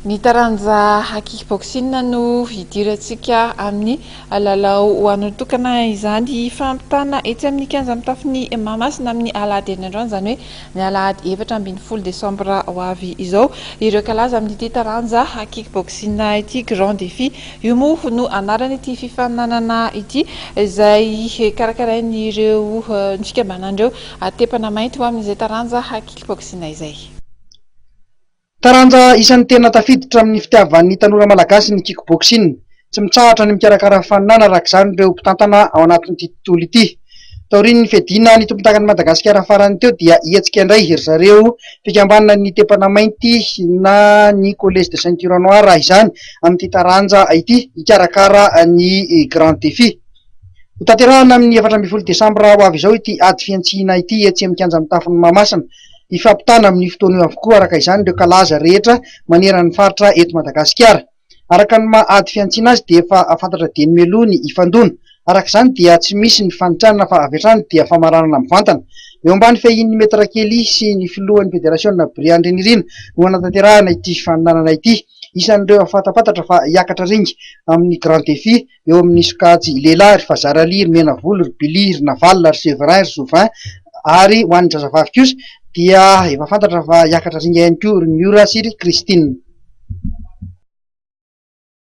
Ny taranja kickboxing no hidirantsika amin'ny lalao hoanatokana izany fampitana etsy amin'ny 15 amin'ny tafin'ny Mahamasina amin'ny alahady eny androany, izany hoe ny alahady 4 Desambra ho avy izao. Ireo kalaza amin'ity taranja kickboxing ity grand défi io moa no anaran'ity fifaninanana ity izay karakarain'ireo ny fikambanan'ireo atepana mainty ho amin'izay taranja kickboxing izay. Taranja isan'ny tena tafiditra amin'ny fitiavan'ny tanora malagasy ny kickboxing, tsy mitsahatra ny mikarakara faninana araka izany ireo mpitantana ao anatin'ity tontolo ity. Taorian'ny fiadiana ny tompon-takany Madagasikara farany teo dia hihetsika indray ry zareo fikambanana ny tepana mainty na ny collège de ceinture noire izany amin'ity taranja ity hikarakara ny grand défi. Hotanterahana amin'ny 4 Desambra ho avy izao ity ady fiantsihana ity etsy amin'ny kianja amin'ny tafon'ny Mahamasina, hifampitana amin'ny fotoana io avokoa araka izany ireo kalaza rehetra maneran'ny faritra eto Madagasikara. Araka ny maha-ady fiantsihana azy dia efa fantatra dieny mialoha ny ifandona, araka izany dia tsy misy ny fanitranana fa avy hatrany dia famaranana mivantana. Eo ambany fehin'ny metra kely sy ny filohan'ny federasiona Brian Ndrinirina no anatanterahana ity faninanana ity. Isan'ireo fantapantatra fa hiakatra ringa amin'ny grand défi eo amin'ny sokajy lehilahy ry Fazaraly, ry Menavolo, ry Billy, ry Naval, ry Severin, ry Jouvin ary ho an'ny zazavavy kosa dia efa fantatra fa hiakatra ringa ihany koa ry Miora sy ry Christine.